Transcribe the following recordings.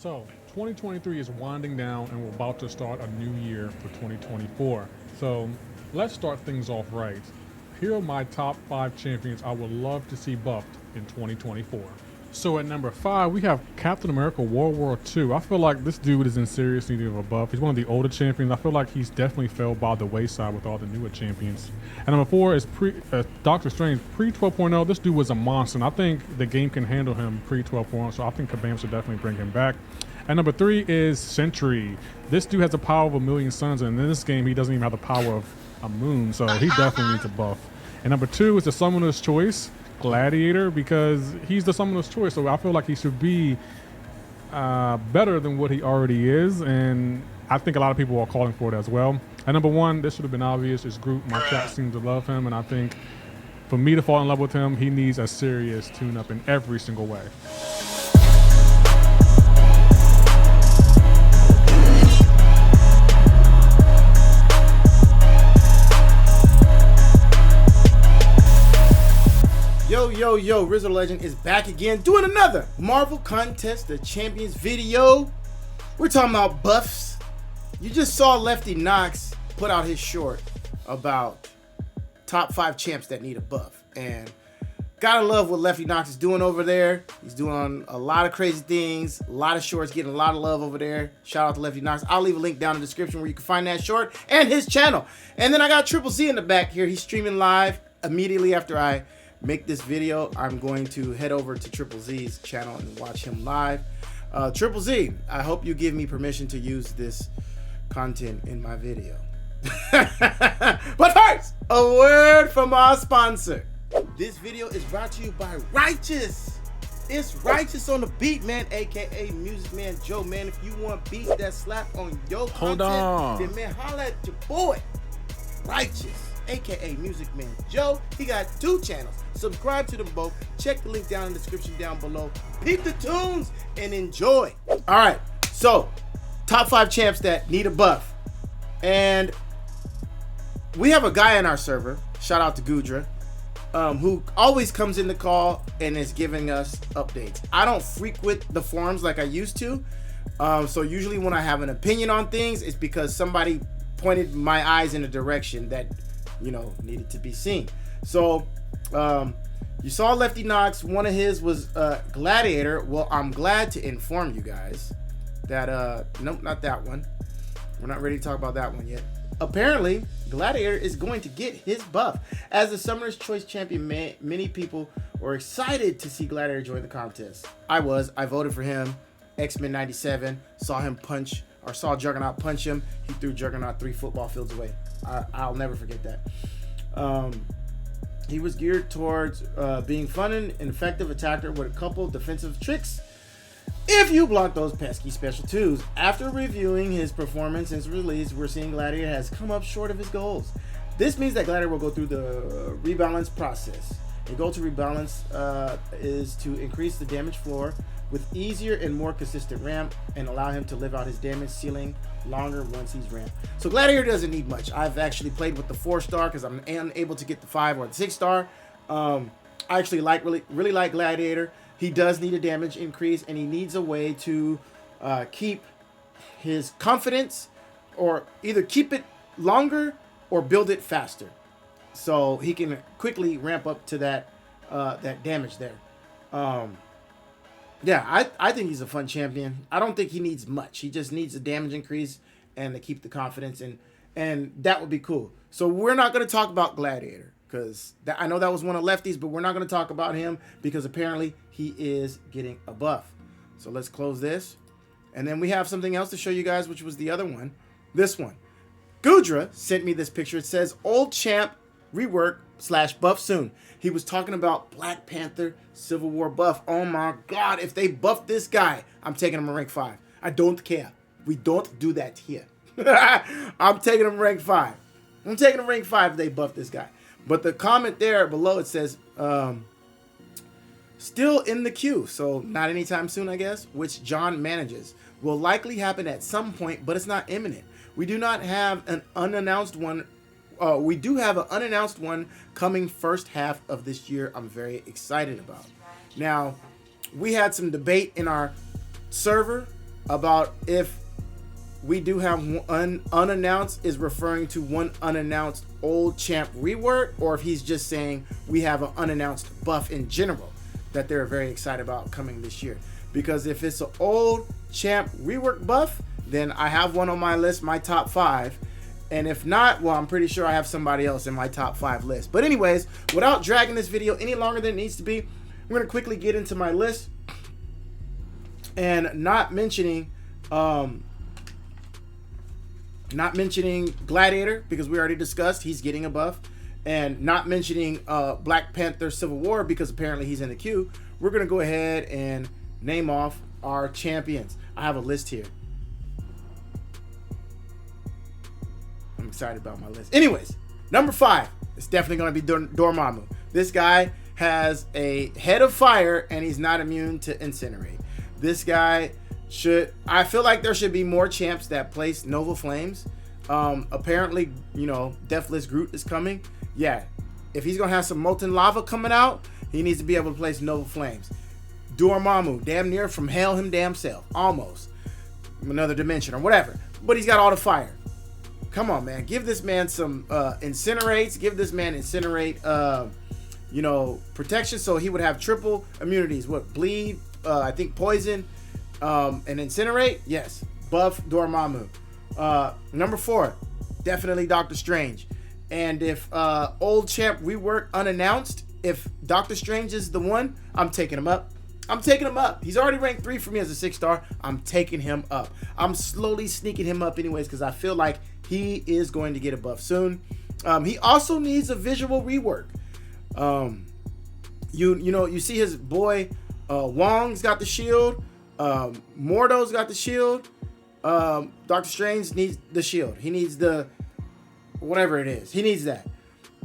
So 2023 is winding down and we're about to start a new year for 2024. So let's start things off right. Here are my top 5 champions I would love to see buffed in 2024. So at number 5, we have Captain America World War II. I feel like this dude is in serious need of a buff. He's one of the older champions. I feel like he's definitely fell by the wayside with all the newer champions. And number 4 is Doctor Strange. Pre-12.0, this dude was a monster. And I think the game can handle him pre-12.0, so I think Kabam should definitely bring him back. And number 3 is Sentry. This dude has the power of a million suns, and in this game, he doesn't even have the power of a moon, so he definitely needs a buff. And number 2 is the Summoner's Choice, Gladiator, because he's the Summoner's Choice, so I feel like he should be better than what he already is, and I think a lot of people are calling for it as well. And number 1, this should have been obvious, is Groot. My chat seems to love him, and I think for me to fall in love with him, he needs a serious tune-up in every single way. Yo, Rizzothelegend is back again doing another Marvel Contest of Champions video. We're talking about buffs. You just saw Lefty Knox put out his short about top 5 champs that need a buff. And gotta love what Lefty Knox is doing over there. He's doing a lot of crazy things, a lot of shorts, getting a lot of love over there. Shout out to Lefty Knox. I'll leave a link down in the description where you can find that short and his channel. And then I got Triple Z in the back here. He's streaming live immediately after I make this video. I'm going to head over to Triple Z's channel and watch him live. Triple Z, I hope you give me permission to use this content in my video. But first, a word from our sponsor. This video is brought to you by Righteous. It's Righteous on the beat, man, aka Music Man Joe, man. If you want beats that slap on your content, then man, holla at your boy, Righteous, aka Music Man Joe. He got 2 channels. Subscribe to them both. Check the link down in the description down below. Peep the tunes and enjoy. All right, so top 5 champs that need a buff. And we have a guy in our server, shout out to Gudra, who always comes in the call and is giving us updates. I don't frequent the forums like I used to. So usually when I have an opinion on things, it's because somebody pointed my eyes in a direction that, you know, needed to be seen. So you saw Lefty Knox. One of his was Gladiator. Well, I'm glad to inform you guys that nope, not that one. We're not ready to talk about that one yet. Apparently, Gladiator is going to get his buff. As the Summoner's Choice champion, many people were excited to see Gladiator join the contest. I voted for him. X-Men 97, saw him punch, or saw Juggernaut punch him. He threw Juggernaut 3 football fields away. I'll never forget that. He was geared towards being fun and effective attacker with a couple defensive tricks if you block those pesky special 2s. After reviewing his performance since release, we're seeing Gladiator has come up short of his goals. This means that Gladiator will go through the rebalance process. The goal to rebalance is to increase the damage floor with easier and more consistent ramp and allow him to live out his damage ceiling longer once he's ramped. So Gladiator doesn't need much. I've actually played with the 4-star because I'm unable to get the 5 or the 6-star. I actually really like Gladiator. He does need a damage increase, and he needs a way to keep his confidence, or either keep it longer or build it faster, so he can quickly ramp up to that that damage there. Yeah, I think he's a fun champion. I don't think he needs much. He just needs a damage increase and to keep the confidence, and that would be cool. So we're not going to talk about Gladiator, because I know that was one of Lefty's, but we're not going to talk about him because apparently he is getting a buff. So let's close this. And then we have something else to show you guys, which was the other one. This one. Gudra sent me this picture. It says, old champ rework / buff soon. He was talking about Black Panther Civil War buff. Oh my God, if they buff this guy, I'm taking him to rank 5. I don't care. We don't do that here. I'm taking him rank 5. I'm taking him rank 5 if they buff this guy. But the comment there below, it says, still in the queue, so not anytime soon, I guess, which John manages. Will likely happen at some point, but it's not imminent. We do not have an unannounced one. We do have an unannounced one coming first half of this year. I'm very excited about. Now, we had some debate in our server about if we do have one unannounced is referring to one unannounced old champ rework, or if he's just saying we have an unannounced buff in general that they're very excited about coming this year. Because if it's an old champ rework buff, then I have one on my list, my top 5. And if not, well, I'm pretty sure I have somebody else in my top 5 list. But anyways, without dragging this video any longer than it needs to be, I'm going to quickly get into my list. And not mentioning Gladiator, because we already discussed he's getting a buff. And not mentioning Black Panther Civil War, because apparently he's in the queue. We're going to go ahead and name off our champions. I have a list here. I'm excited about my list. Anyways, number 5. It's definitely going to be Dormammu. This guy has a head of fire, and he's not immune to incinerate. This guy I feel like there should be more champs that place Nova Flames. Apparently, you know, Deathless Groot is coming. Yeah, if he's going to have some molten lava coming out, he needs to be able to place Nova Flames. Dormammu, damn near from hell him damn self. Almost. Another dimension or whatever. But he's got all the fire. Come on, man. Give this man some incinerates. Give this man incinerate, you know, protection, so he would have triple immunities. What? Bleed, I think poison, and incinerate. Yes. Buff Dormammu. Number 4, definitely Doctor Strange. And if old champ rework unannounced, if Doctor Strange is the one, I'm taking him up. I'm taking him up. He's already ranked 3 for me as a 6-star. I'm taking him up. I'm slowly sneaking him up anyways, because I feel like he is going to get a buff soon. He also needs a visual rework. You know, you see his boy Wong's got the shield. Mordo's got the shield. Doctor Strange needs the shield. He needs the whatever it is. He needs that.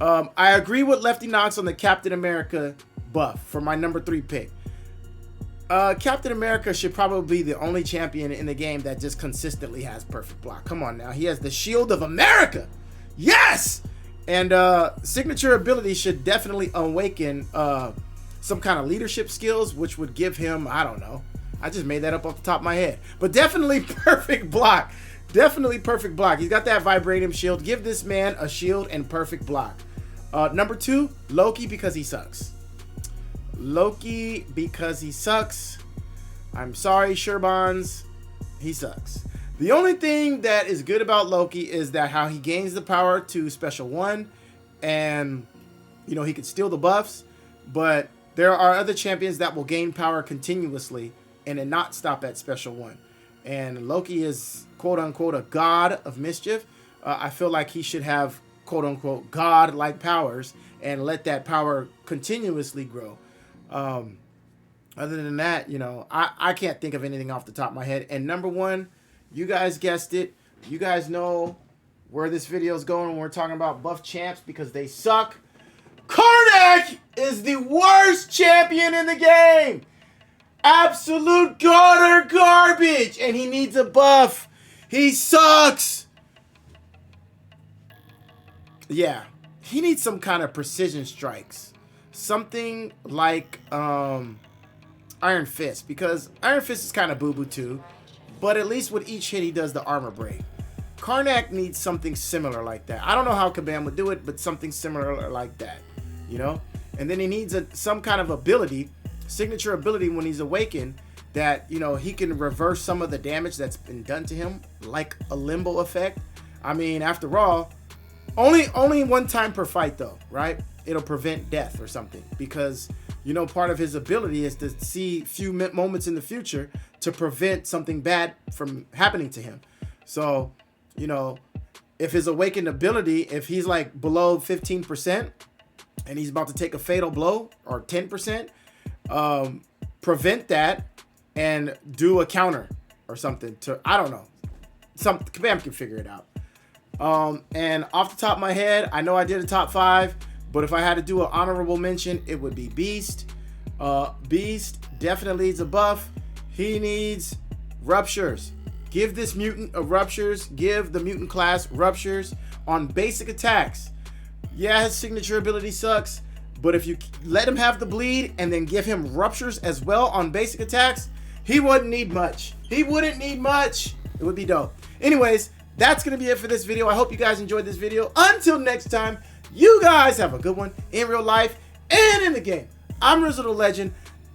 I agree with Lefty Knox on the Captain America buff for my number 3 pick. Captain America should probably be the only champion in the game that just consistently has perfect block. Come on now. He has the Shield of America. Yes! And signature ability should definitely awaken some kind of leadership skills, which would give him, I don't know. I just made that up off the top of my head. But definitely perfect block. Definitely perfect block. He's got that vibranium shield. Give this man a shield and perfect block. Number 2, Loki, because he sucks. Loki, because he sucks. I'm sorry, Sherbans. He sucks. The only thing that is good about Loki is that how he gains the power to special 1, and you know, he could steal the buffs, but there are other champions that will gain power continuously and then not stop at special 1. And Loki is quote unquote a god of mischief. I feel like he should have quote unquote god-like powers and let that power continuously grow. Other than that, you know, I can't think of anything off the top of my head. And number 1, you guys guessed it. You guys know where this video is going when we're talking about buff champs, because they suck. Karnak is the worst champion in the game. Absolute gutter garbage. And he needs a buff. He sucks. Yeah. He needs some kind of precision strikes. Something like Iron Fist, because Iron Fist is kind of boo-boo too, but at least with each hit he does the armor break. Karnak needs something similar like that. I don't know how Kabam would do it, but something similar like that, you know? And then he needs some kind of ability, signature ability when he's awakened, that, you know, he can reverse some of the damage that's been done to him, like a limbo effect. I mean, after all, only one time per fight though, right? It'll prevent death or something, because, you know, part of his ability is to see few moments in the future to prevent something bad from happening to him. So, you know, if his awakened ability, if he's like below 15% and he's about to take a fatal blow, or 10%, prevent that and do a counter or something to, I don't know. Kabam can figure it out. And off the top of my head, I know I did a top 5, but if I had to do an honorable mention, it would be Beast. Beast definitely needs a buff. He needs ruptures. Give this mutant a ruptures. Give the mutant class ruptures on basic attacks. Yeah, his signature ability sucks, but if you let him have the bleed and then give him ruptures as well on basic attacks, He wouldn't need much. He wouldn't need much. It would be dope. Anyways, that's going to be it for this video. I hope you guys enjoyed this video. Until next time, you guys have a good one in real life and in the game. I'm Rizzothelegend.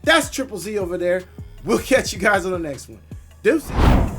That's Triple Z over there. We'll catch you guys on the next one. Deuces.